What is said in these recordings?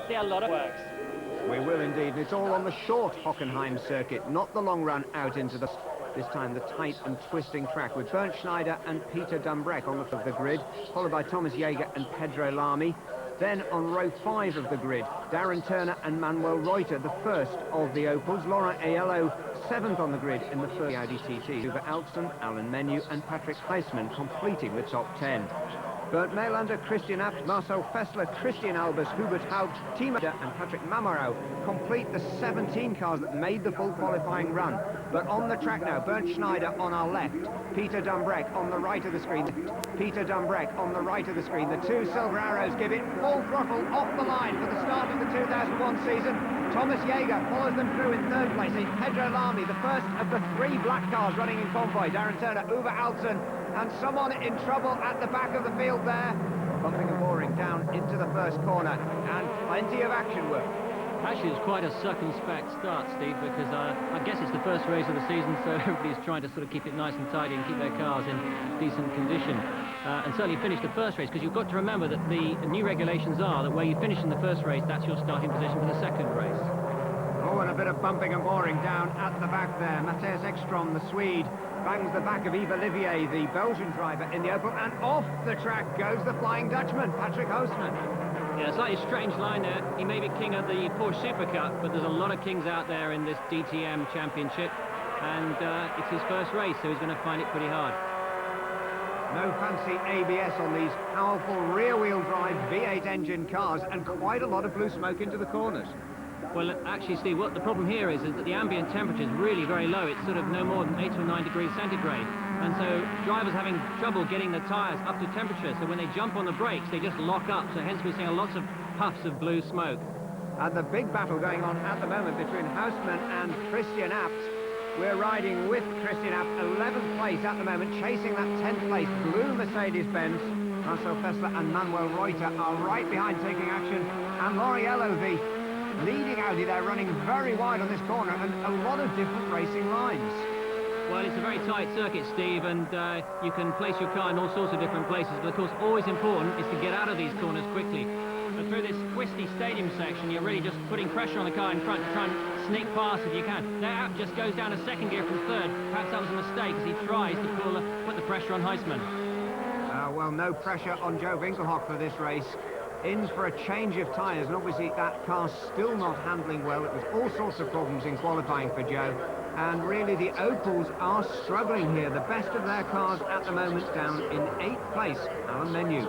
see a lot of works. We will indeed, and it's all on the short Hockenheim circuit, not the long run out into the... This time the tight and twisting track with Bernd Schneider and Peter Dumbreck on the grid, followed by Thomas Jaeger and Pedro Lamy. Then on row 5 of the grid, Darren Turner and Manuel Reuter, the first of the Opels. Laurent Aiello, 7th on the grid in the first Audi TT. Uwe Alston, Alan Menu and Patrick Heisman completing the top 10. Bernd Mailander, Christian Abt, Marcel Fessler, Christian Albers, Hubert Haupt, Timo and Patrick Mamaro complete the 17 cars that made the full qualifying run. But on the track now, Bernd Schneider on our left, Peter Dumbreck on the right of the screen, Peter Dumbreck on the right of the screen. The two Silver Arrows give it full throttle off the line for the start of the 2001 season. Thomas Jaeger follows them through in 3rd place. It's Pedro Lamy, the first of the 3 black cars running in convoy. Darren Turner, Uwe Alston, and someone in trouble at the back of the field there. Bumping and boring down into the first corner, and plenty of action work. Actually, it's quite a circumspect start, Steve, because I guess it's the first race of the season, so everybody's trying to sort of keep it nice and tidy and keep their cars in decent condition. And certainly finish the first race, because you've got to remember that the new regulations are that where you finish in the first race, that's your starting position for the second race. Oh, and a bit of bumping and boring down at the back there. Matthias Ekstrom, the Swede, bangs the back of Yves Olivier, the Belgian driver, in the Opel, and off the track goes the Flying Dutchman, Patrick Heisman. Yeah, slightly strange line there. He may be king of the Porsche Super Cup, but there's a lot of kings out there in this DTM championship, and it's his first race, so he's going to find it pretty hard. No fancy ABS on these powerful rear-wheel drive V8 engine cars, and quite a lot of blue smoke into the corners. Well, actually, Steve, what the problem here is that the ambient temperature is really very low. It's sort of no more than 8 or 9 degrees centigrade. And so drivers having trouble getting the tyres up to temperature. So when they jump on the brakes, they just lock up. So hence we're seeing lots of puffs of blue smoke. And the big battle going on at the moment between Heisman and Christian Abt. We're riding with Christian Abt, 11th place at the moment, chasing that 10th place blue Mercedes-Benz. Marcel Fessler and Manuel Reuter are right behind taking action. And Lauriello, the leading Audi there, running very wide on this corner, and a lot of different racing lines. Well, it's a very tight circuit, Steve, and you can place your car in all sorts of different places, but of course always important is to get out of these corners quickly. But through this twisty stadium section, you're really just putting pressure on the car in front to try and sneak past if you can. There, Abt just goes down a second gear from 3rd. Perhaps that was a mistake as he tries to put the pressure on Heisman. Well, no pressure on Joe Winkelhock for this race. In for a change of tyres, and obviously that car's still not handling well. It was all sorts of problems in qualifying for Joe, and really the Opels are struggling here. The best of their cars at the moment down in 8th place, Alan Menu.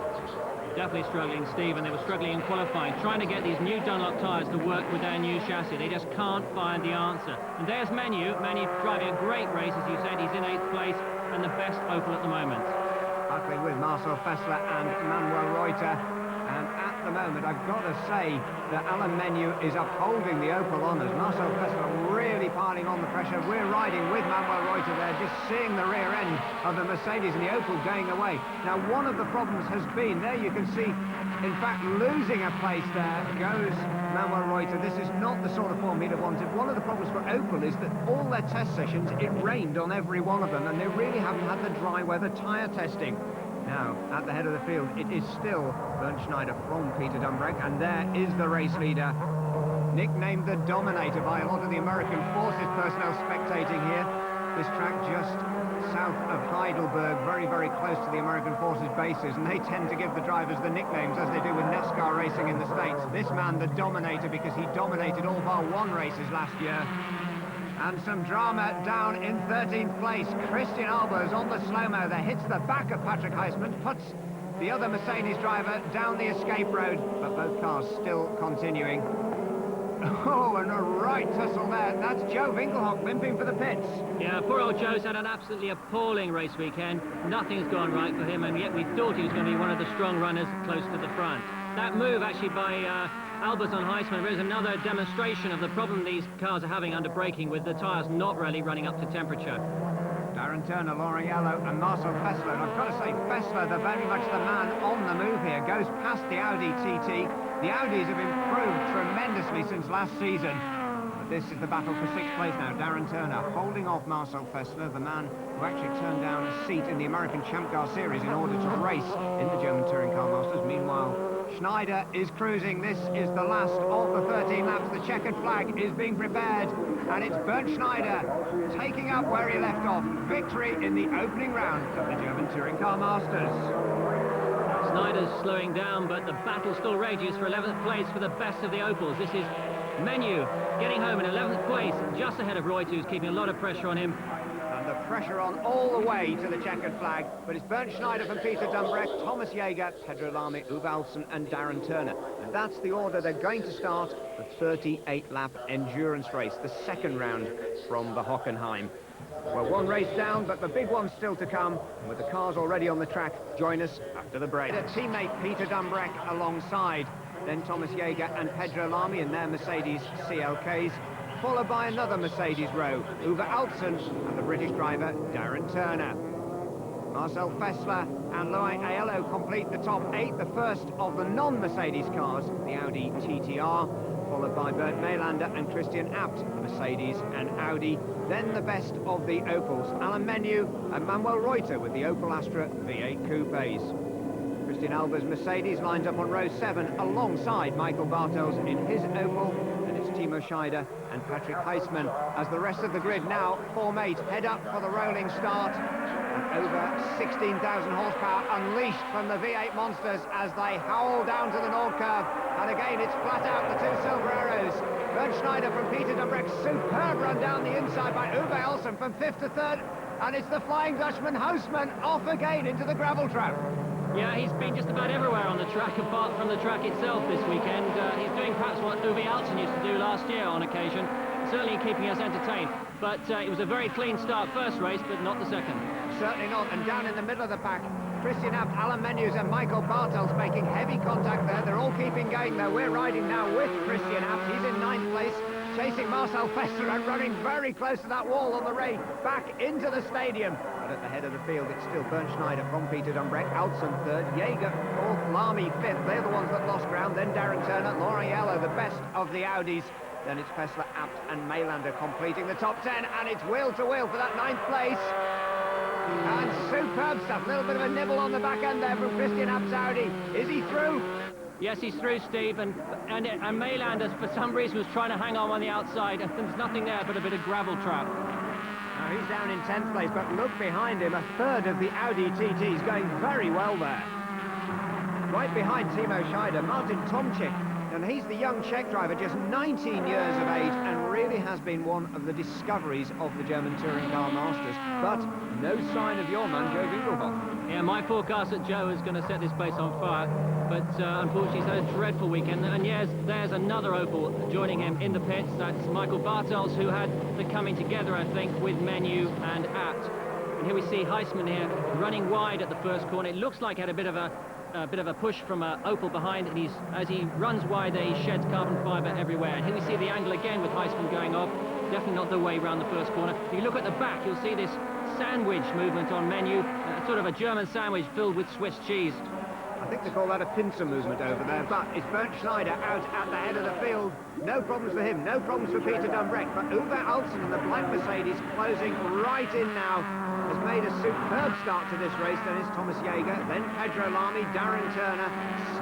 Definitely struggling, Steve, and they were struggling in qualifying, trying to get these new Dunlop tyres to work with their new chassis. They just can't find the answer. And there's Menu driving a great race, as you said. He's in 8th place, and the best Opel at the moment. Battling with Marcel Fessler and Manuel Reuter. And at the moment, I've got to say that Alan Menu is upholding the Opel honours. Marcel Fessler really piling on the pressure. We're riding with Manuel Reuter there, just seeing the rear end of the Mercedes and the Opel going away. Now, one of the problems has been, there you can see, in fact, losing a place there goes Manuel Reuter. This is not the sort of form he'd have wanted. One of the problems for Opel is that all their test sessions, it rained on every one of them, and they really haven't had the dry weather tyre testing. Now, at the head of the field, it is still Bernd Schneider from Peter Dumbreck, and there is the race leader, nicknamed the Dominator by a lot of the American Forces personnel spectating here. This track just south of Heidelberg, very, very close to the American Forces bases, and they tend to give the drivers the nicknames as they do with NASCAR racing in the States. This man, the Dominator, because he dominated all bar 1 races last year. And some drama down in 13th place. Christian Albers on the slow-mo there, hits the back of Patrick Heisman, puts the other Mercedes driver down the escape road, but both cars still continuing. Oh, and a right tussle there. That's Joe Winkelhock limping for the pits. Yeah, poor old Joe's had an absolutely appalling race weekend. Nothing's gone right for him, and yet we thought he was going to be one of the strong runners close to the front. That move actually by Albers on Heisman is another demonstration of the problem these cars are having under braking, with the tyres not really running up to temperature. Darren Turner, Lauriello and Marcel Fessler. And I've got to say, Fessler, they're very much the man on the move here, goes past the Audi TT. The Audis have improved tremendously since last season. But this is the battle for 6th place now. Darren Turner holding off Marcel Fessler, the man who actually turned down a seat in the American Champ Car Series in order to race in the German Touring Car Masters. Meanwhile, Schneider is cruising. This is the last of the 13 laps. The checkered flag is being prepared, and it's Bernd Schneider taking up where he left off. Victory in the opening round of the German Touring Car Masters. Schneider's slowing down, but the battle still rages for 11th place for the best of the Opels. This is Menu getting home in 11th place, just ahead of Reuter, who's keeping a lot of pressure on him. And the pressure on all the way to the checkered flag, but it's Bernd Schneider from Peter Dumbrecht, Thomas Jaeger, Pedro Lamy, Uwe Alsen and Darren Turner. And that's the order they're going to start the 38-lap endurance race, the second round from the Hockenheim. Well, one race down, but the big one's still to come. And with the cars already on the track, join us after the break. Teammate Peter Dumbrecht alongside, then Thomas Jaeger and Pedro Lamy in their Mercedes CLKs, followed by another Mercedes row, Uwe Alsen and the British driver Darren Turner. Marcel Fessler and Loïc Aiello complete the top 8, the first of the non-Mercedes cars, the Audi TTR, followed by Bernd Mailander and Christian Abt, the Mercedes and Audi. Then the best of the Opels, Alain Menu and Manuel Reuter with the Opel Astra V8 Coupes. Christian Alber's Mercedes lines up on row 7 alongside Michael Bartels in his Opel, and it's Timo Scheider and Patrick Heisman as the rest of the grid now form 8, head up for the rolling start. And over 16,000 horsepower unleashed from the V8 monsters as they howl down to the Nord curve, and again it's flat out the two silver arrows. Bernd Schneider from Peter Dumbrecht, superb run down the inside by Uwe Alsen from 5th to 3rd, and it's the Flying Dutchman Huisman off again into the gravel trap. Yeah, he's been just about everywhere on the track, apart from the track itself this weekend. He's doing perhaps what Uwe Alsen used to do last year on occasion, certainly keeping us entertained. But it was a very clean start first race, but not the second. Certainly not, and down in the middle of the pack, Christian Abt, Alain Menus and Michael Bartels making heavy contact there. They're all keeping going though. We're riding now with Christian Abt. He's in 9th place, chasing Marcel Fessler and running very close to that wall on the way back into the stadium. But at the head of the field, it's still Bernd Schneider from Peter Dumbrecht, Alsen 3rd, Jaeger 4th, Lamy 5th. They're the ones that lost ground. Then Darren Turner, Loïc Aiello, the best of the Audis. Then it's Fessler, Abt and Mailander completing the top 10, and it's wheel to wheel for that 9th place. And superb stuff, a little bit of a nibble on the back end there from Christian Abt's Audi. Is he through? Yes, he's through, Steve, and Mailander, for some reason, was trying to hang on the outside, and there's nothing there but a bit of gravel trap. Now he's down in 10th place, but look behind him, a third of the Audi TT's going very well there. Right behind Timo Scheider, Martin Tomczyk, and he's the young Czech driver, just 19 years of age, and really has been one of the discoveries of the German Touring Car Masters. But no sign of your man, Joe Winkelhoff. Yeah, my forecast that Joe is going to set this place on fire, but unfortunately he's had a dreadful weekend. And yes, there's another Opel joining him in the pits. That's Michael Bartels, who had the coming together, I think, with Menu and Abt. And here we see Heisman here running wide at the first corner. It looks like he had a bit of a push from Opel behind, and as he runs wide there, he sheds carbon fibre everywhere. And here we see the angle again with Heisman going off. Definitely not the way round the first corner. If you look at the back, you'll see this sandwich movement on Menu, sort of a German sandwich filled with Swiss cheese. I think they call that a pincer movement over there, but it's Bernd Schneider out at the head of the field. No problems for him, no problems for Peter Dumbrecht, but Uwe Alsen and the black Mercedes closing right in now has made a superb start to this race. Then it's Thomas Jaeger, then Pedro Lamy, Darren Turner,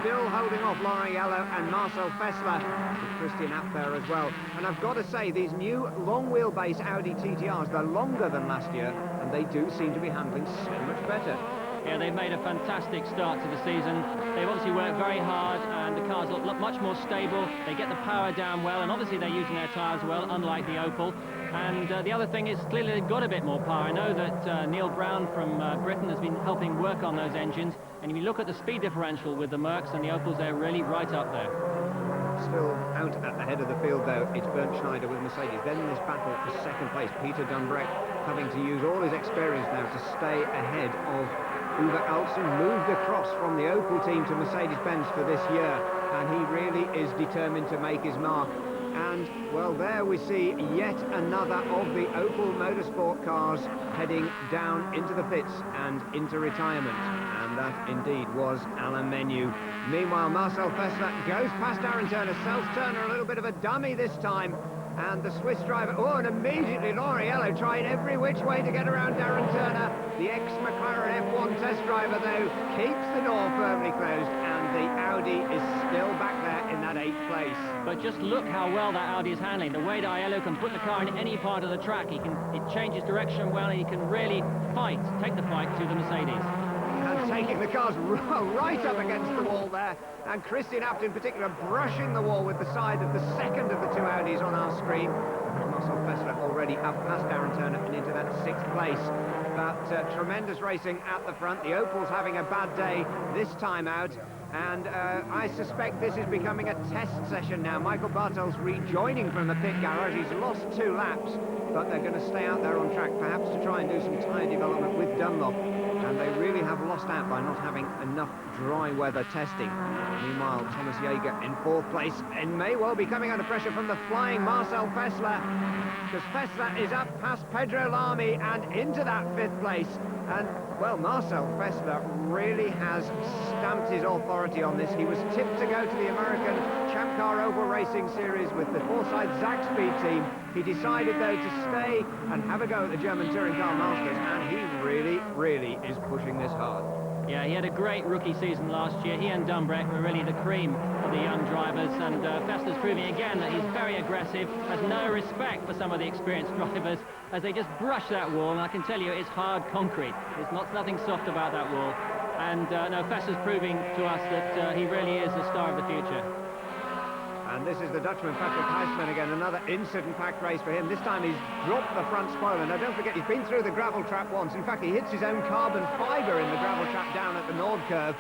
still holding off Loïc Aiello and Marcel Fessler, with Christian Abt there as well. And I've got to say, these new long wheelbase Audi TTRs, they're longer than last year, and they do seem to be handling so much better. Yeah, they've made a fantastic start to the season. They've obviously worked very hard, and the cars look much more stable. They get the power down well, and obviously they're using their tyres well, unlike the Opel. And the other thing is, clearly they've got a bit more power. I know that Neil Brown from Britain has been helping work on those engines, and if you look at the speed differential with the Mercs and the Opels, they're really right up there. Still out at the head of the field, though, it's Bernd Schneider with Mercedes. Then in this battle for second place, Peter Dumbrecht having to use all his experience now to stay ahead of Uwe Alsen, moved across from the Opel team to Mercedes-Benz for this year, and he really is determined to make his mark. And, well, there we see yet another of the Opel Motorsport cars heading down into the pits and into retirement. And that indeed was Alain Menu. Meanwhile, Marcel Fessler goes past Darren Turner, sells Turner a little bit of a dummy this time. And the Swiss driver, oh, and immediately Loïc Aiello trying every which way to get around Darren Turner. The ex-McLaren F1 test driver, though, keeps the door firmly closed, and the Audi is still back there in that 8th place. But just look how well that Audi is handling. The way that Aiello can put the car in any part of the track, it changes direction well, and he can really take the fight to the Mercedes. And taking the cars right up against the wall there. And Christian Abt in particular brushing the wall with the side of the second of the two Audis on our screen. Marcel Fessler already up past Darren Turner and into that 6th place. But tremendous racing at the front. The Opel's having a bad day this time out. And I suspect this is becoming a test session now. Michael Bartel's rejoining from the pit garage. He's lost 2 laps, but they're going to stay out there on track, perhaps to try and do some tyre development with Dunlop. And they really have lost out by not having enough dry weather testing. Meanwhile, Thomas Jaeger in 4th place and may well be coming under pressure from the flying Marcel Fessler, because Fessler is up past Pedro Lamy and into that 5th place. And, well, Marcel Fessler really has stamped his authority on this. He was tipped to go to the American Champ Car Oval Racing Series with the Forsyth Zagspeed team. He decided, though, to stay and have a go at the German Touring Car Masters, and he really is pushing this hard. Yeah, he had a great rookie season last year. He and Dumbreck were really the cream of the young drivers, and Fessler's proving again that he's very aggressive, has no respect for some of the experienced drivers as they just brush that wall, and I can tell you it's hard concrete. There's nothing soft about that wall. And no, Fessler's proving to us that he really is the star of the future. And this is the Dutchman, Patrick Heisman again, another incident-packed race for him. This time he's dropped the front spoiler. Now, don't forget, he's been through the gravel trap once. In fact, he hits his own carbon fibre in the gravel trap down at the Nord curve.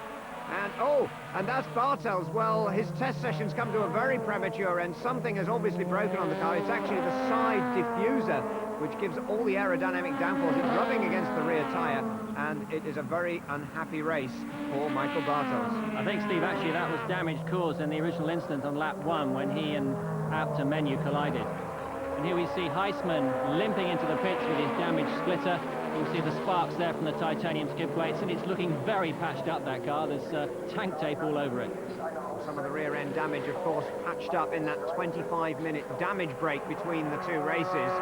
And that's Bartel's. Well, his test session's come to a very premature end. Something has obviously broken on the car. It's actually the side diffuser, which gives all the aerodynamic downforce. It's rubbing against the rear tyre, and it is a very unhappy race for Michael Bartels. I think, Steve, actually that was damage caused in the original incident on lap 1 when he and Abt and Menu collided. And here we see Heisman limping into the pits with his damaged splitter. You can see the sparks there from the titanium skid plates, and it's looking very patched up, that car. There's tank tape all over it. Some of the rear end damage, of course, patched up in that 25-minute damage break between the two races.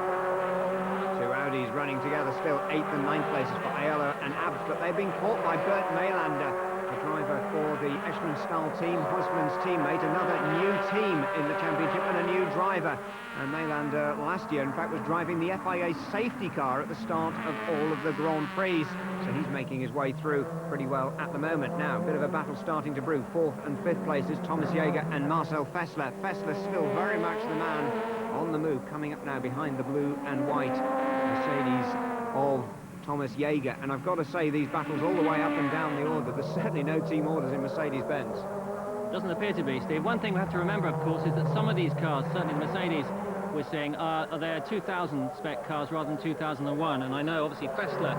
Two Audis running together still, 8th and 9th places for Aiello and Abt, but they've been caught by Bert Mailander, the driver for the Eschmann Stahl team, Husman's teammate, another new team in the championship and a new driver. And Mailander last year, in fact, was driving the FIA safety car at the start of all of the Grand Prix. So he's making his way through pretty well at the moment. Now, a bit of a battle starting to brew. 4th and 5th places, Thomas Jaeger and Marcel Fessler. Fessler still very much the man on the move, coming up now behind the blue and white Mercedes of Thomas Jaeger. And I've got to say, these battles all the way up and down the order, there's certainly no team orders in Mercedes-Benz. Doesn't appear to be, Steve. One thing we have to remember, of course, is that some of these cars, certainly the Mercedes we're seeing, they're 2000 spec cars rather than 2001. And I know, obviously, Fessler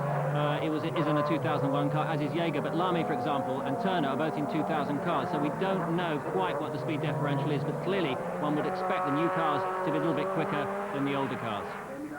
is in a 2001 car, as is Jaeger, but Lamy, for example, and Turner are both in 2000 cars. So we don't know quite what the speed differential is, but clearly one would expect the new cars to be a little bit quicker than the older cars.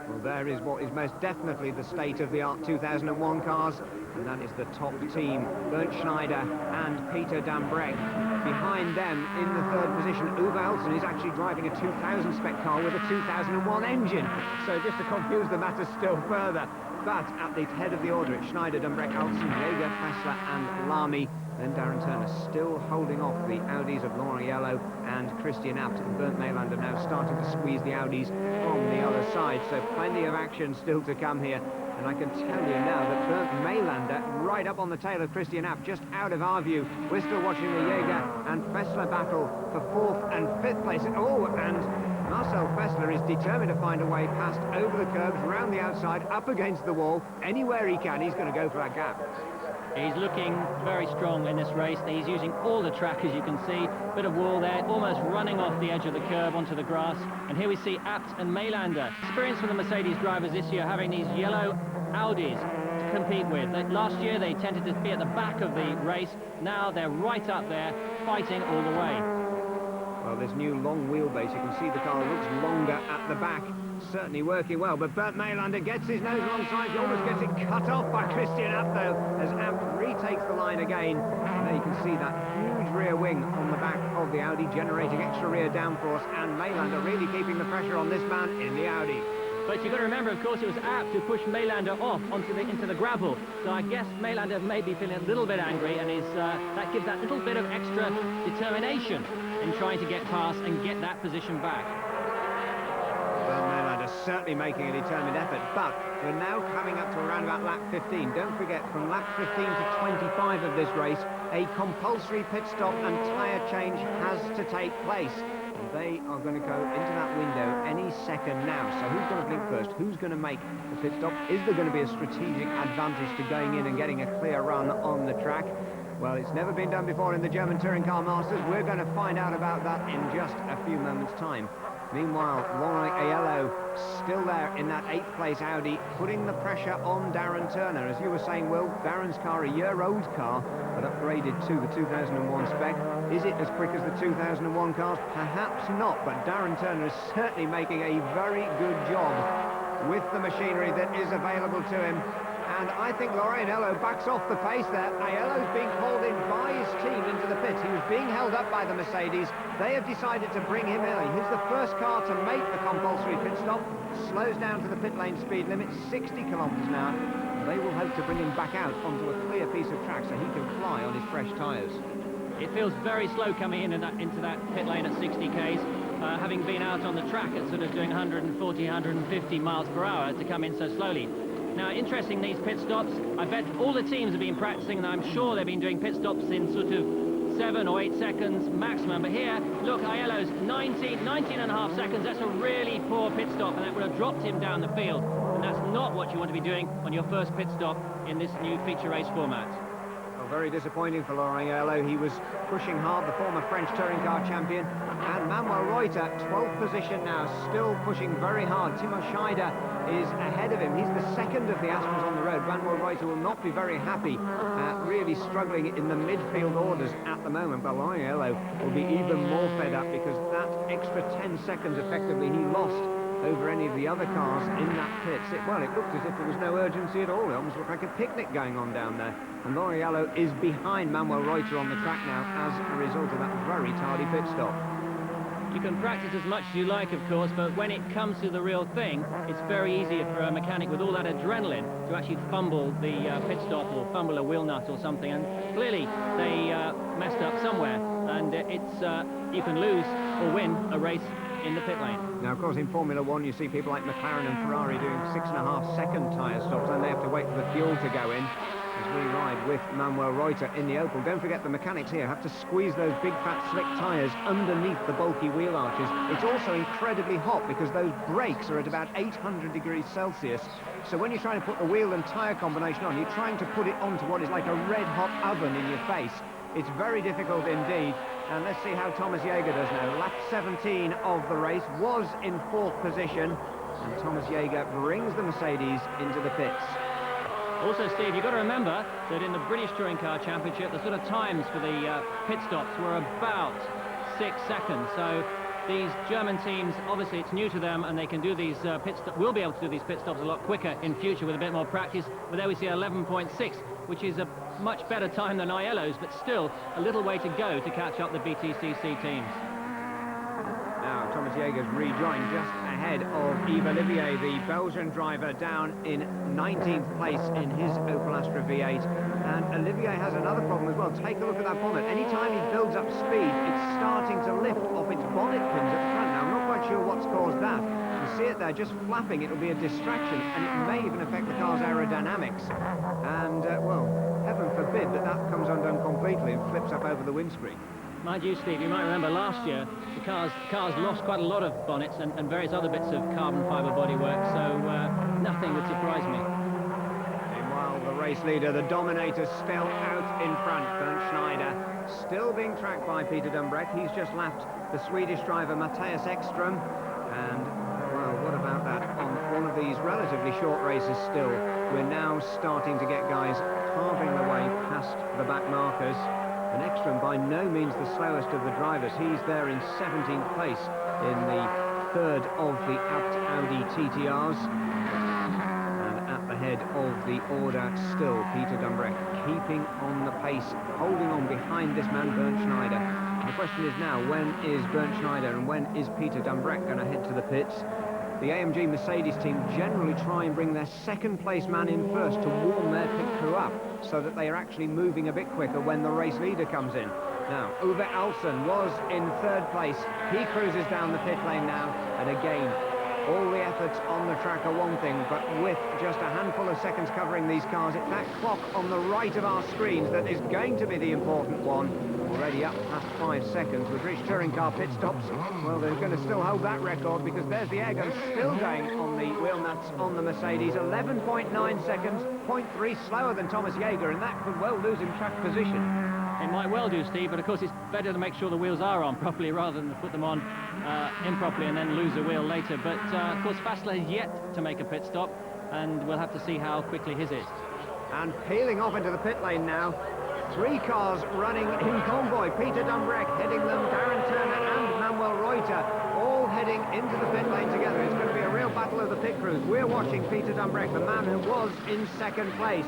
Well, there is what is most definitely the state-of-the-art 2001 cars, and that is the top team, Bernd Schneider and Peter Dambrecht. Behind them, in the 3rd position, Uwe Elson is actually driving a 2000 spec car with a 2001 engine. So just to confuse the matter still further. But at the head of the order, it's Schneider, Dambrecht, Elson, Jaeger, Fessler and Lamy. Then Darren Turner still holding off the Audis of Laurent Aiello and Christian Abt, and Bernd Mailander now starting to squeeze the Audis from the other side. So plenty of action still to come here. And I can tell you now that Bernd Mailander right up on the tail of Christian Abt, just out of our view. We're still watching the Jaeger and Fessler battle for 4th and 5th place. Oh, and Marcel Fessler is determined to find a way past, over the curbs, round the outside, up against the wall. Anywhere he can, he's going to go for that gap. He's looking very strong in this race. He's using all the track, as you can see. Bit of wall there, almost running off the edge of the curb onto the grass. And here we see Abt and Mailander. Experience from the Mercedes drivers this year, having these yellow Audis to compete with. Last year they tended to be at the back of the race. Now they're right up there, fighting all the way. Well, this new long wheelbase, you can see the car looks longer at the back. Certainly working well, but Bernd Mailander gets his nose alongside. He almost gets it cut off by Christian Abt, though, as Abt retakes the line again. And there you can see that huge rear wing on the back of the Audi, generating extra rear downforce, and Mailander really keeping the pressure on this man in the Audi. But you've got to remember, of course, it was apt to push Mailander off into the gravel. So I guess Mailander may be feeling a little bit angry, and that gives that little bit of extra determination in trying to get past and get that position back. Well, Mailander's certainly making a determined effort, but we're now coming up to around about lap 15. Don't forget, from lap 15 to 25 of this race, a compulsory pit stop and tyre change has to take place. They are going to go into that window any second now. So who's going to blink first? Who's going to make the pit stop? Is there going to be a strategic advantage to going in and getting a clear run on the track? Well, it's never been done before in the German Touring Car Masters. We're going to find out about that in just a few moments' time. Meanwhile, Laurent Aiello still there in that 8th place Audi, putting the pressure on Darren Turner. As you were saying, Will, Darren's car, a year-old car, but upgraded to the 2001 spec. Is it as quick as the 2001 cars? Perhaps not, but Darren Turner is certainly making a very good job with the machinery that is available to him. And I think Laurent Aiello backs off the pace there. Aiello's being called in by his team into the pits. He was being held up by the Mercedes. They have decided to bring him early. He's the first car to make the compulsory pit stop. Slows down to the pit lane speed limit, 60 kilometres an hour. They will hope to bring him back out onto a clear piece of track so he can fly on his fresh tyres. It feels very slow coming into that pit lane at 60 k's. Having been out on the track at sort of doing 140, 150 miles per hour to come in so slowly. Now, interesting, these pit stops, I bet all the teams have been practicing, and I'm sure they've been doing pit stops in sort of 7 or 8 seconds maximum. But here, look, Aiello's 19 and a half seconds. That's a really poor pit stop, and that would have dropped him down the field. And that's not what you want to be doing on your first pit stop in this new feature race format. Well, very disappointing for Laurent Aiello. He was pushing hard, the former French touring car champion. And Manuel Reuter, 12th position now, still pushing very hard. Timo Scheider is ahead of him. He's the second of the Astros on the road. Manuel Reuter will not be very happy, really struggling in the midfield orders at the moment. But Laurent Aiello will be even more fed up because that extra 10 seconds effectively he lost over any of the other cars in that pit. Well, it looked as if there was no urgency at all. It almost looked like a picnic going on down there. And Laurent Aiello is behind Manuel Reuter on the track now as a result of that very tardy pit stop. You can practice as much as you like, of course, but when it comes to the real thing, it's very easy for a mechanic with all that adrenaline to actually fumble the pit stop or fumble a wheel nut or something. And clearly they messed up somewhere, and you can lose or win a race in the pit lane. Now, of course, in Formula One, you see people like McLaren and Ferrari doing 6.5-second tyre stops, and they have to wait for the fuel to go in. As we ride with Manuel Reuter in the Opel. Don't forget the mechanics here have to squeeze those big fat slick tyres underneath the bulky wheel arches. It's also incredibly hot because those brakes are at about 800 degrees Celsius. So when you're trying to put the wheel and tyre combination on, you're trying to put it onto what is like a red hot oven in your face. It's very difficult indeed. And let's see how Thomas Jaeger does now. Lap 17 of the race, was in 4th position. And Thomas Jaeger brings the Mercedes into the pits. Also, Steve, you've got to remember that in the British Touring Car Championship, the sort of times for the pit stops were about 6 seconds. So these German teams, obviously it's new to them, and they can do these will be able to do these pit stops a lot quicker in future with a bit more practice. But there we see 11.6, which is a much better time than Aiello's, but still a little way to go to catch up the BTCC teams. Now, Thomas Jaeger's rejoined just ahead of Yves Olivier, the Belgian driver, down in 19th place in his Opel Astra V8. And Olivier has another problem as well. Take a look at that bonnet. Anytime he builds up speed, it's starting to lift off its bonnet pins at the front. Now, I'm not quite sure what's caused that. You see it there, just flapping. It'll be a distraction, and it may even affect the car's aerodynamics. And, well, heaven forbid that comes undone completely and flips up over the windscreen. Mind you, Steve, you might remember last year the cars lost quite a lot of bonnets and various other bits of carbon fibre bodywork, so nothing would surprise me. Meanwhile, the race leader, the Dominator, still out in front. Bernd Schneider still being tracked by Peter Dumbreck. He's just lapped the Swedish driver Matthias Ekström. And, well, what about that? On one of these relatively short races still, we're now starting to get guys carving their way past the back markers. And Ekström, by no means the slowest of the drivers. He's there in 17th place in the third of the Audi TTRs. And at the head of the order still, Peter Dumbreck, keeping on the pace, holding on behind this man, Bernd Schneider. And the question is now, when is Bernd Schneider and when is Peter Dumbreck going to head to the pits? the AMG Mercedes team generally try and bring their second-place man in first to warm their pit crew up so that they are actually moving a bit quicker when the race leader comes in. Now, Uwe Alsen was in third place. He cruises down the pit lane now, and again, all the efforts on the track are one thing, but with just a handful of seconds covering these cars, it's that clock on the right of our screens that is going to be the important one. Already up past 5 seconds with British touring car pit stops. Well, they're going to still hold that record because there's the air gun still going on the wheel nuts on the Mercedes. 11.9 seconds, 0.3 slower than Thomas Jaeger, and that could well lose him track position. It might well do, Steve, but of course it's better to make sure the wheels are on properly rather than to put them on improperly and then lose a wheel later. But of course Fassler has yet to make a pit stop, and we'll have to see how quickly his is. And peeling off into the pit lane now. 3 cars running in convoy. Peter Dumbreck heading them, Darren Turner and Manuel Reuter all heading into the pit lane together. It's going to be a real battle of the pit crews. We're watching Peter Dumbreck, the man who was in second place.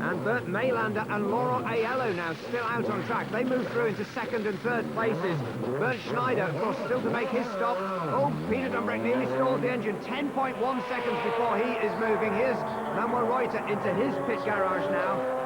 And Bert Maylander and Laurent Aiello now still out on track. They move through into second and third places. Bernd Schneider, of course, still to make his stop. Oh, Peter Dumbreck nearly stalled the engine. 10.1 seconds before he is moving. Here's Manuel Reuter into his pit garage now.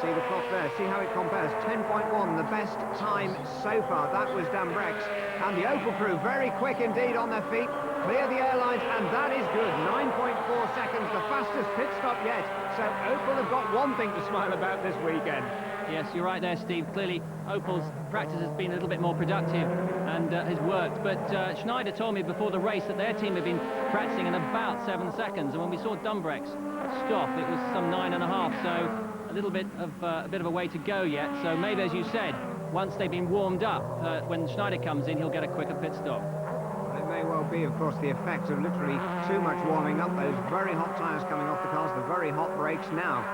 See the clock there, see how it compares. 10.1, the best time so far. That was Dumbreck's. And the Opel crew, very quick indeed on their feet. Clear the airlines, and that is good. 9.4 seconds, the fastest pit stop yet. So Opel have got one thing to smile about this weekend. Yes, you're right there, Steve. Clearly, Opel's practice has been a little bit more productive and has worked. But Schneider told me before the race that their team had been practicing in about 7 seconds. And when we saw Dumbreck's stop, it was some 9.5. So a bit of a way to go yet. So maybe, as you said, once they've been warmed up, when Schneider comes in, he'll get a quicker pit stop. It may well be, of course, the effect of literally too much warming up. Those very hot tyres coming off the cars, the very hot brakes now.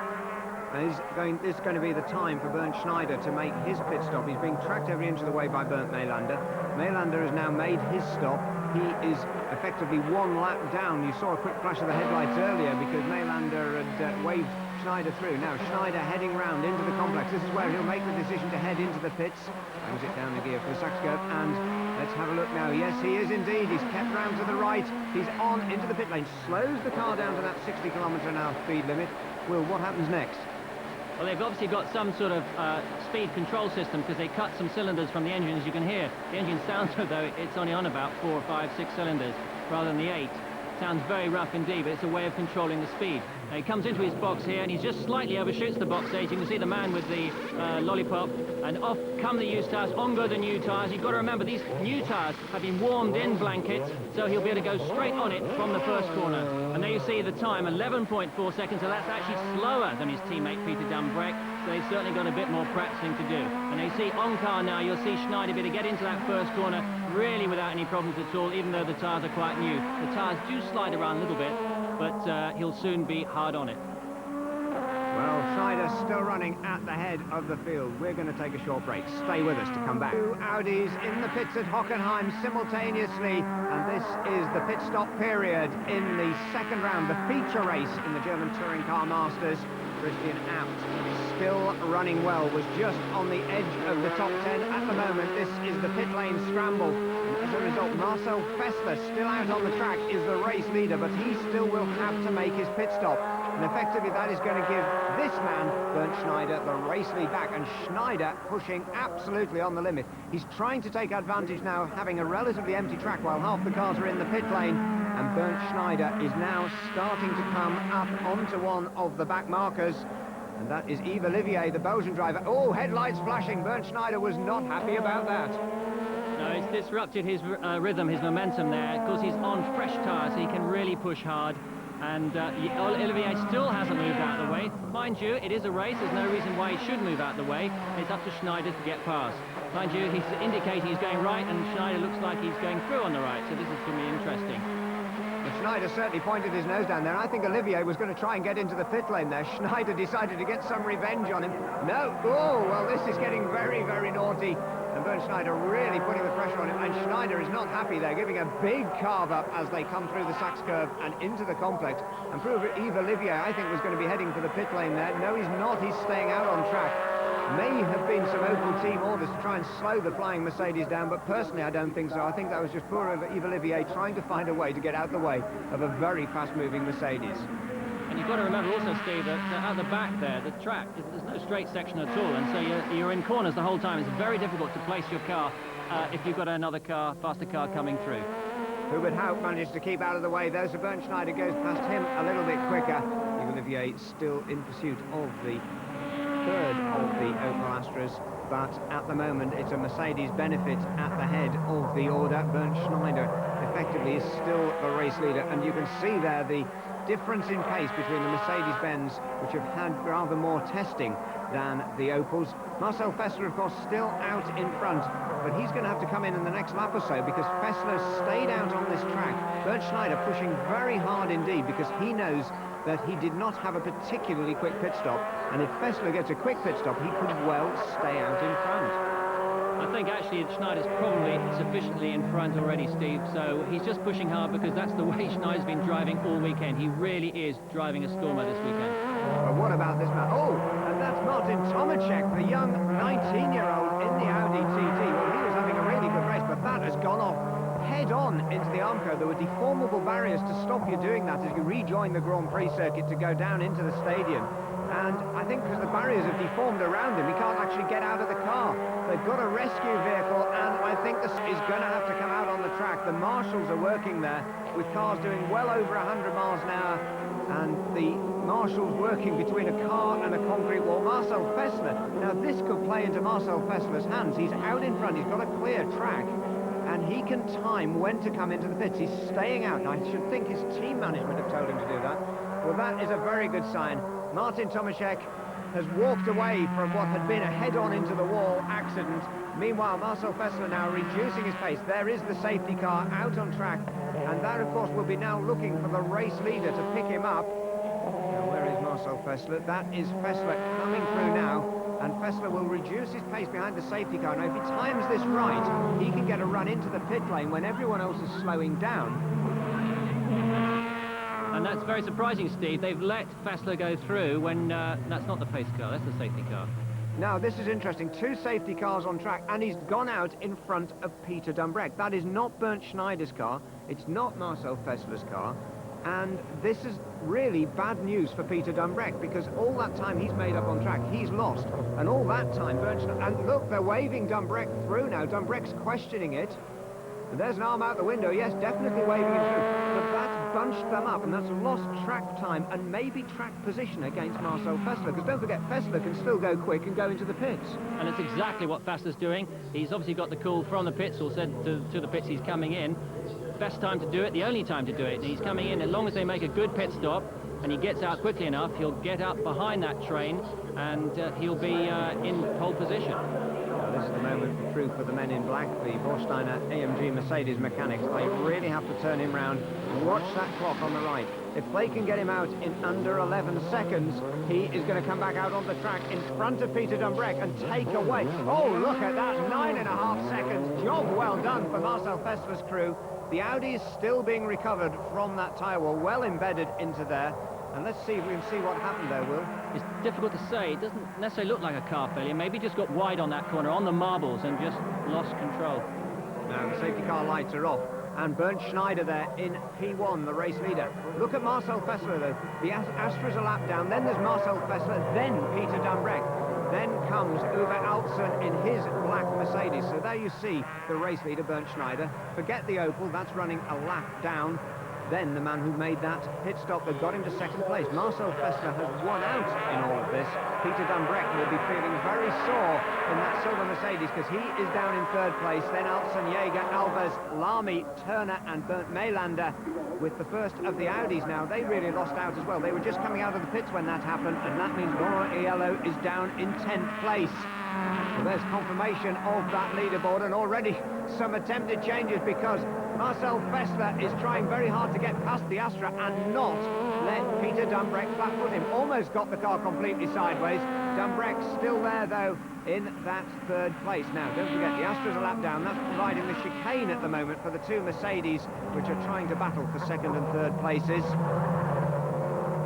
This is going to be the time for Bernd Schneider to make his pit stop. He's being tracked every inch of the way by Bernd Maylander. Maylander has now made his stop. He is effectively 1 lap down. You saw a quick flash of the headlights earlier because Maylander had waved Schneider through. Now Schneider heading round into the complex. This is where he'll make the decision to head into the pits. Brings it down the gear for the Sachs curve, and let's have a look now. Yes, he is indeed. He's kept round to the right. He's on into the pit lane. Slows the car down to that 60 km/h speed limit. Will, what happens next? Well, they've obviously got some sort of speed control system because they cut some cylinders from the engine, as you can hear. The engine sounds though it's only on about 4, 5, 6 cylinders rather than the 8. Sounds very rough indeed, but it's a way of controlling the speed. Now, he comes into his box here and he just slightly overshoots the box stage. You can see the man with the lollipop, and off come the used tyres, on go the new tyres. You've got to remember, these new tyres have been warmed in blankets, so he'll be able to go straight on it from the first corner. And there you see the time, 11.4 seconds, so that's actually slower than his teammate Peter Dumbreck. So they've certainly got a bit more practicing to do. And you see on car now, you'll see Schneider be able to get into that first corner really without any problems at all, even though the tyres are quite new. The tyres do slide around a little bit, but he'll soon be hard on it. Well, Schneider's still running at the head of the field. We're going to take a short break. Stay with us to come back. 2 Audis in the pits at Hockenheim simultaneously, and this is the pit stop period in the second round, the feature race in the German Touring Car Masters. Christian Abt, still running well, was just on the edge of the top 10 at the moment. This is the pit lane scramble. And as a result, Marcel Fessler, still out on the track, is the race leader, but he still will have to make his pit stop. And effectively, that is going to give this man, Bernd Schneider, the race lead back. And Schneider pushing absolutely on the limit. He's trying to take advantage now, having a relatively empty track while half the cars are in the pit lane. And Bernd Schneider is now starting to come up onto one of the back markers. And that is Yves Olivier, the Belgian driver. Oh, headlights flashing. Bernd Schneider was not happy about that. No, it's disrupted his rhythm, his momentum there. Of course, he's on fresh tyres, so he can really push hard. And Olivier still hasn't moved out of the way. Mind you, it is a race. There's no reason why he should move out of the way. It's up to Schneider to get past. Mind you, he's indicating he's going right, and Schneider looks like he's going through on the right. So this is going to be interesting. Schneider certainly pointed his nose down there. I think Olivier was going to try and get into the pit lane there. Schneider decided to get some revenge on him. No. Oh, well, this is getting very, very naughty. And Bernd Schneider really putting the pressure on him. And Schneider is not happy there, giving a big carve up as they come through the Sachs curve and into the complex. And Yves Olivier, I think, was going to be heading for the pit lane there. No, he's not. He's staying out on track. may have been some Opel team orders to try and slow the flying Mercedes down, but personally I don't think so. I think that was just poor Yves Olivier trying to find a way to get out the way of a very fast-moving Mercedes. And you've got to remember also, Steve, that at the back there, the track, there's no straight section at all, and so you're in corners the whole time. It's very difficult to place your car if you've got another car, faster car coming through. Hubert Haupt managed to keep out of the way, though, so Bernd Schneider goes past him a little bit quicker. Yves Olivier still in pursuit of the third of the Opel Astras, but at the moment it's a Mercedes benefit at the head of the order. Bernd Schneider effectively is still the race leader, and you can see there the difference in pace between the Mercedes-Benz, which have had rather more testing than the Opels. Marcel Fessler, of course, still out in front, but he's going to have to come in the next lap or so because Fessler stayed out on this track. Bernd Schneider pushing very hard indeed because he knows that he did not have a particularly quick pit stop, and if Fessler gets a quick pit stop, he could well stay out in front. I think actually Schneider's probably sufficiently in front already, Steve, so he's just pushing hard because that's the way Schneider's been driving all weekend. He really is driving a stormer this weekend. But what about this man? Oh, and that's Martin Tomacek, the young 19-year-old in the Audi TT. Well, he was having a really good race, but that has gone off head-on into the Armco. There were deformable barriers to stop you doing that as you rejoin the Grand Prix circuit to go down into the stadium. And I think because the barriers have deformed around him, he can't actually get out of the car. They've got a rescue vehicle, and I think this is going to have to come out on the track. The marshals are working there with cars doing well over 100 miles an hour, and the marshals working between a car and a concrete wall. Marcel Fessler, now this could play into Marcel Fessler's hands. He's out in front, he's got a clear track, and he can time when to come into the pits. He's staying out. Now, I should think his team management have told him to do that. Well, that is a very good sign. Martin Tomacek has walked away from what had been a head-on into the wall accident. Meanwhile, Marcel Fessler now reducing his pace. There is the safety car out on track, and that, of course, will be now looking for the race leader to pick him up. Now, where is Marcel Fessler? That is Fessler coming through now, and Fessler will reduce his pace behind the safety car. Now, if he times this right, he can get a run into the pit lane when everyone else is slowing down. And that's very surprising, Steve. They've let Fessler go through when that's not the pace car, that's the safety car. Now, this is interesting. Two safety cars on track, and he's gone out in front of Peter Dumbreck. That is not Bernd Schneider's car. It's not Marcel Fessler's car. And this is really bad news for Peter Dumbreck, because all that time he's made up on track, he's lost. And all that time, Bernd Schneider... And look, they're waving Dumbreck through now. Dumbreck's questioning it. And there's an arm out the window, yes, definitely waving him through. But that's bunched them up, and that's lost track time and maybe track position against Marcel Fessler. Because don't forget, Fessler can still go quick and go into the pits. And it's exactly what Fessler's doing. He's obviously got the call from the pits, or said to the pits he's coming in. Best time to do it, the only time to do it. He's coming in, as long as they make a good pit stop, and he gets out quickly enough, he'll get up behind that train, and he'll be in pole position. This is the moment for truth for the men in black, the Vorsteiner AMG Mercedes mechanics. They really have to turn him round. Watch that clock on the right. If they can get him out in under 11 seconds, he is going to come back out on the track in front of Peter Dumbreck and take away. Oh, look at that, 9.5 seconds. Job well done for Marcel Fessler's crew. The Audi is still being recovered from that tyre wall, well embedded into there. And let's see if we can see what happened there, Will. It's difficult to say. It doesn't necessarily look like a car failure. Maybe just got wide on that corner, on the marbles, and just lost control. Now the safety car lights are off. And Bernd Schneider there in P1, the race leader. Look at Marcel Fessler, though. The Astra's a lap down. Then there's Marcel Fessler. Then Peter Dumbreck. Then comes Uwe Alpsen in his black Mercedes. So there you see the race leader, Bernd Schneider. Forget the Opel. That's running a lap down. Then the man who made that pit stop that got him to second place. Marcel Fessler has won out in all of this. Peter Dumbreck will be feeling very sore in that silver Mercedes because he is down in third place. Then Alpsen, Jaeger, Alves, Lamy, Turner and Bernd Mailander with the first of the Audis now. They really lost out as well. They were just coming out of the pits when that happened, and that means Laurent Aiello is down in 10th place. Well, there's confirmation of that leaderboard, and already some attempted changes because Marcel Fessler is trying very hard to get past the Astra and not let Peter Dumbreck flatfoot him. Almost got the car completely sideways. Dumbreck still there, though, in that third place. Now, don't forget, the Astra's a lap down. That's providing the chicane at the moment for the two Mercedes, which are trying to battle for second and third places.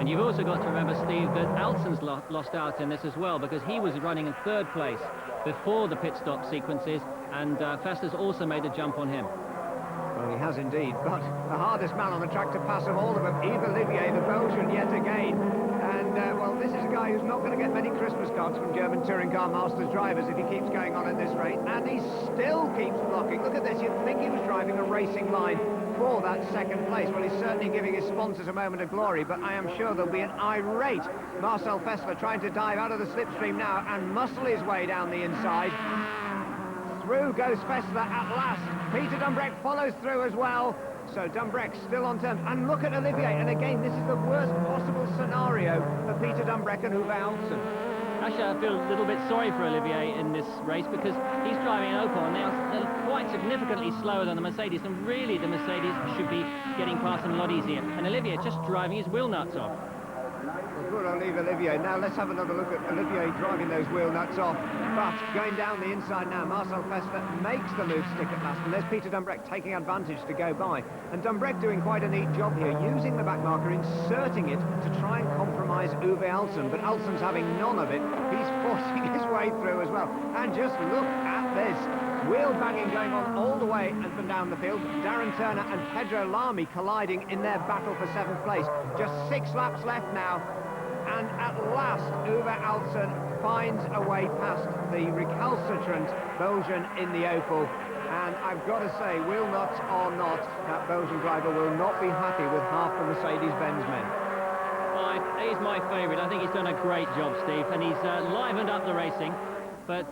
And you've also got to remember, Steve, that Alson's lost out in this as well, because he was running in third place before the pit stop sequences, and Fessler's also made a jump on him. Well, he has indeed, but the hardest man on the track to pass of all of them, Yves Olivier, the Belgian, yet again. And, well, this is a guy who's not going to get many Christmas cards from German Touring Car Masters drivers if he keeps going on at this rate. And he still keeps blocking. Look at this, you'd think he was driving a racing line for that second place. Well, he's certainly giving his sponsors a moment of glory, but I am sure there'll be an irate Marcel Fessler trying to dive out of the slipstream now and muscle his way down the inside. Through goes Fessler at last. Peter Dumbreck follows through as well. So Dumbreck still on terms. And look at Olivier. And again, this is the worst possible scenario for Peter Dumbreck and Uwe Alsen. Actually, I feel a little bit sorry for Olivier in this race, because he's driving an Opel and they're quite significantly slower than the Mercedes, and really the Mercedes should be getting past them a lot easier. And Olivier just driving his wheel nuts off. Well, good on Yves Olivier. Now let's have another look at Olivier driving those wheel nuts off. But going down the inside now, Marcel Fessler makes the move stick at last, and there's Peter Dumbreck taking advantage to go by. And Dumbreck doing quite a neat job here, using the back marker, inserting it to try and compromise Uwe Alsen. But Alsen's having none of it. He's forcing his way through as well. And just look at this. Wheel banging going on all the way and from down the field. Darren Turner and Pedro Lamy colliding in their battle for 7th place. Just 6 laps left now. And at last, Uwe Alsen finds a way past the recalcitrant Belgian in the Opel. And I've got to say, wheel nuts or not, that Belgian driver will not be happy with half the Mercedes-Benz men. He's my favourite. I think he's done a great job, Steve, and he's livened up the racing. But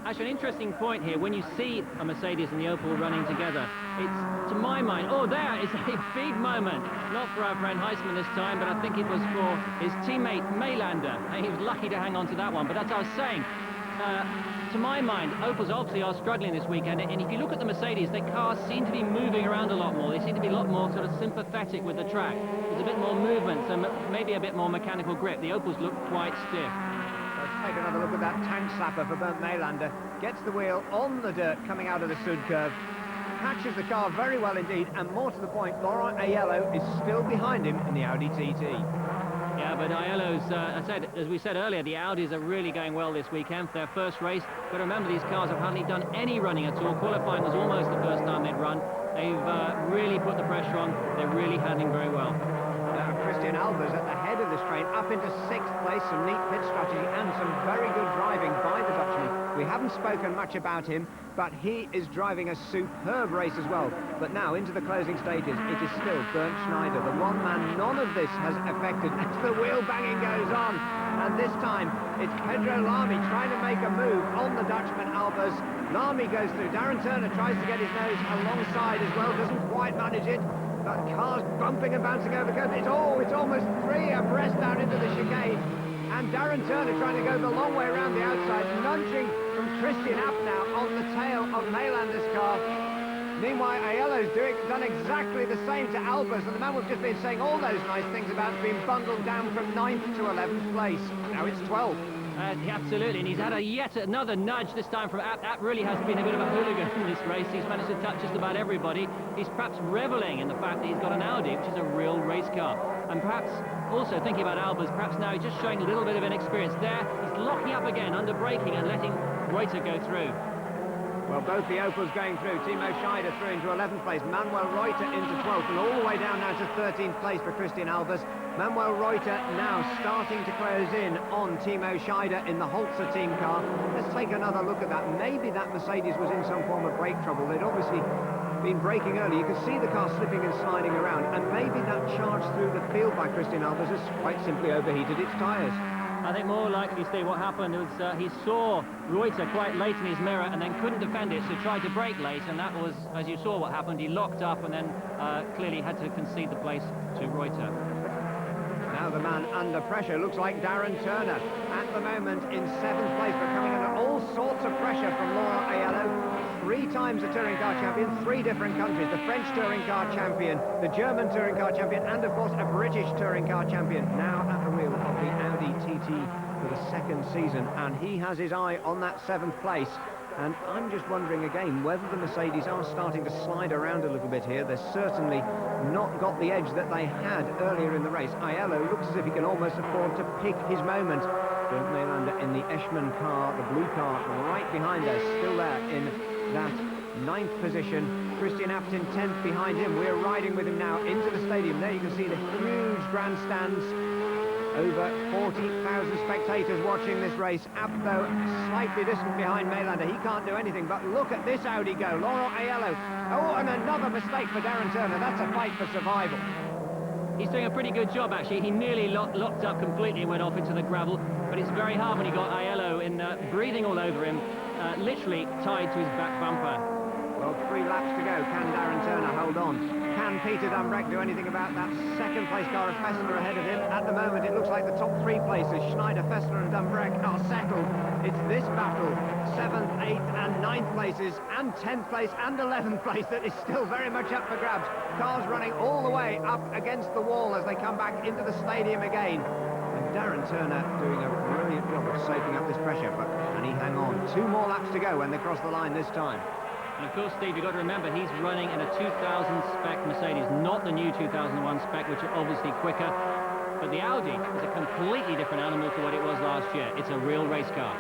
actually, an interesting point here, when you see a Mercedes and the Opel running together, it's, to my mind, oh, there is a big moment. Not for our friend Heisman this time, but I think it was for his teammate Mailander. He was lucky to hang on to that one. But as I was saying, to my mind, Opels obviously are struggling this weekend, and if you look at the Mercedes, their cars seem to be moving around a lot more. They seem to be a lot more sort of sympathetic with the track. There's a bit more movement, so maybe a bit more mechanical grip. The Opels look quite stiff. Let's take another look at that tank slapper for Bernd Mailander. Gets the wheel on the dirt coming out of the Sud curve. Catches the car very well indeed, and more to the point, Laurent Aiello is still behind him in the Audi TT. Yeah, but Aiello's, as we said earlier, the Audis are really going well this weekend for their first race. But remember, these cars have hardly done any running at all. Qualifying was almost the first time they'd run. They've really put the pressure on. They're really handling very well. Now, Christian Albers at the head of this train, up into 6th place, some neat pit strategy and some very good driving by the Dutchman. We haven't spoken much about him, but he is driving a superb race as well. But now, into the closing stages, it is still Bernd Schneider, the one man none of this has affected as the wheel banging goes on. And this time, it's Pedro Lamy trying to make a move on the Dutchman Albers. Lamy goes through. Darren Turner tries to get his nose alongside as well, doesn't quite manage it. But cars bumping and bouncing over the curb. It's almost 3 abreast down into the chicane. And Darren Turner trying to go the long way around the outside, nudging from Christian Abt now on the tail of Mailander's car. Meanwhile, Aiello's done exactly the same to Albers, and the man we've just been saying all those nice things about being bundled down from 9th to 11th place. Now it's 12th. Absolutely, and he's had yet another nudge, this time from Abt. Abt really has been a bit of a hooligan in this race. He's managed to touch just about everybody. He's perhaps reveling in the fact that he's got an Audi, which is a real race car. And perhaps also thinking about Albers, perhaps now he's just showing a little bit of inexperience. There, he's locking up again, under braking and letting Reuter go through. Well, both the Opels going through. Timo Scheider through into 11th place. Manuel Reuter into 12th, and all the way down now to 13th place for Christian Albers. Manuel Reuter now starting to close in on Timo Scheider in the Holzer team car. Let's take another look at that. Maybe that Mercedes was in some form of brake trouble. They'd obviously been braking early. You can see the car slipping and sliding around, and maybe that charge through the field by Christian Albers has quite simply overheated its tyres. I think more likely, Steve, what happened was he saw Reuter quite late in his mirror and then couldn't defend it, so tried to brake late, and that was, as you saw what happened, he locked up and then clearly had to concede the place to Reuter. Now the man under pressure looks like Darren Turner, at the moment in 7th place, but coming under all sorts of pressure from Laurent Aiello. 3 times a touring car champion, 3 different countries, the French touring car champion, the German touring car champion, and of course a British touring car champion, now at the wheel of the Audi TT for the 2nd season, and he has his eye on that 7th place. And I'm just wondering again whether the Mercedes are starting to slide around a little bit here. They're certainly not got the edge that they had earlier in the race. Aiello looks as if he can almost afford to pick his moment. Bernd Mailander in the Eschmann car, the blue car, right behind us, still there in that 9th position. Christian Aptin 10th behind him. We're riding with him now into the stadium. There you can see the huge grandstands. Over 40,000 spectators watching this race. Apto slightly distant behind Mailander. He can't do anything, but look at this Audi go. Laurent Aiello. Oh, and another mistake for Darren Turner. That's a fight for survival. He's doing a pretty good job, actually. He nearly locked up completely and went off into the gravel, but it's very hard when you got Aiello in breathing all over him, literally tied to his back bumper. Well, 3 laps to go. Can Darren Turner hold on? Can Peter Dumbreck do anything about that second place car of Fessler ahead of him? At the moment, it looks like the top 3 places, Schneider, Fessler and Dumbreck, are settled. It's this battle, 7th, 8th and 9th places, and 10th place and 11th place that is still very much up for grabs. Cars running all the way up against the wall as they come back into the stadium again. And Darren Turner doing a brilliant job of soaking up this pressure, but can he hang on? 2 more laps to go when they cross the line this time. And of course, Steve, you've got to remember, he's running in a 2000 spec Mercedes, not the new 2001 spec, which are obviously quicker. But the Audi is a completely different animal to what it was last year. It's a real race car.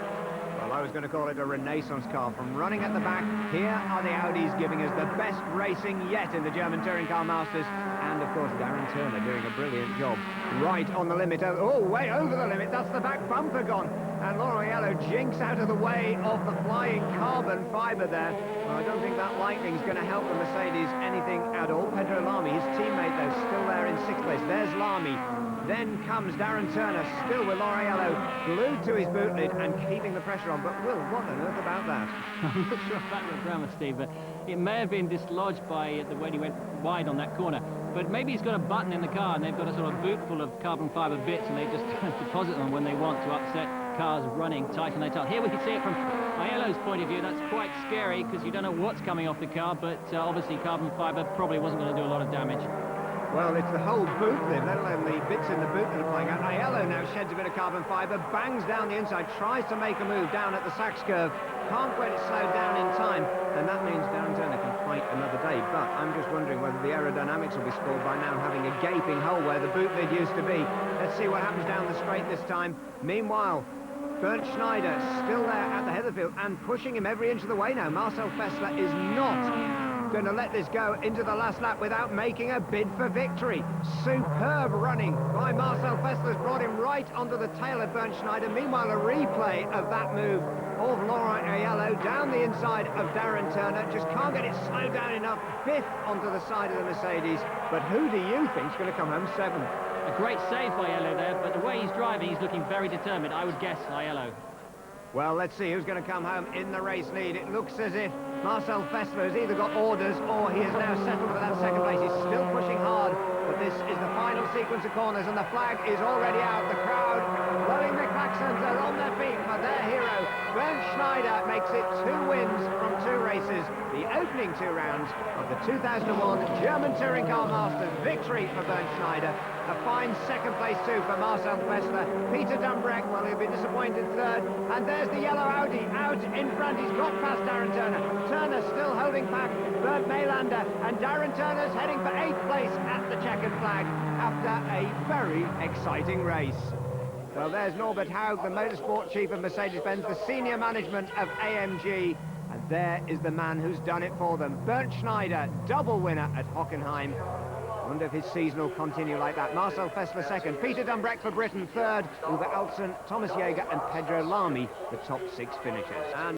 Well, I was going to call it a renaissance car. From running at the back, here are the Audis giving us the best racing yet in the German Touring Car Masters. And, of course, Darren Turner doing a brilliant job. Right on the limit. Oh, way over the limit. That's the back bumper gone. And Laurent Aiello jinks out of the way of the flying carbon fibre there. Well, I don't think that lightning's going to help the Mercedes anything at all. Pedro Lamy, his teammate, though, still there in 6th place. There's Lamy. Then comes Darren Turner, still with Laurent Aiello, glued to his boot lid and keeping the pressure on. But, Will, what on earth about that? I'm not sure about the grammar, Steve, but it may have been dislodged by the way he went wide on that corner. But maybe he's got a button in the car and they've got a sort of boot full of carbon fibre bits and they just deposit them when they want to upset cars running tight on their tail. Here we can see it from Aiello's point of view. That's quite scary because you don't know what's coming off the car, but obviously carbon fibre probably wasn't going to do a lot of damage. Well, it's the whole boot lid, let alone the bits in the boot that are flying out. Aiello now sheds a bit of carbon fibre, bangs down the inside, tries to make a move down at the Sachs curve, can't get it slowed down in time, and that means Darren Turner can fight another day. But I'm just wondering whether the aerodynamics will be spoiled by now having a gaping hole where the boot lid used to be. Let's see what happens down the straight this time. Meanwhile, Bernd Schneider still there at the head of the field and pushing him every inch of the way now. Marcel Fessler is not going to let this go into the last lap without making a bid for victory. Superb running by Marcel Fessler has brought him right onto the tail of Bernd Schneider. Meanwhile, a replay of that move of Laurent Aiello down the inside of Darren Turner. Just can't get it slowed down enough. 5th onto the side of the Mercedes. But who do you think is going to come home 7th? A great save by Aiello there, but the way he's driving, he's looking very determined. I would guess Aiello. Well, let's see who's going to come home in the race lead. It looks as if Marcel Fessler has either got orders or he has now settled for that 2nd place. He's still pushing hard, but this is the final sequence of corners and the flag is already out. The crowd blowing their klaxons are on their feet for their hero. Bernd Schneider makes it 2 wins from 2 races. The opening 2 rounds of the 2001 German Touring Car Masters. Victory for Bernd Schneider. A fine 2nd place too for Marcel Fessler. Peter Dumbreck, well, he'll be disappointed 3rd. And there's the yellow Audi out in front. He's got past Darren Turner. Turner still holding back Bernd Mailander. And Darren Turner's heading for 8th place at the checkered flag after a very exciting race. Well, there's Norbert Haug, the motorsport chief of Mercedes-Benz, the senior management of AMG. And there is the man who's done it for them. Bernd Schneider, double winner at Hockenheim. I wonder if his season will continue like that. Marcel Fessler 2nd, Peter Dumbreck for Britain 3rd, Uwe Altzen, Thomas Jaeger and Pedro Lamy, the top 6 finishers. And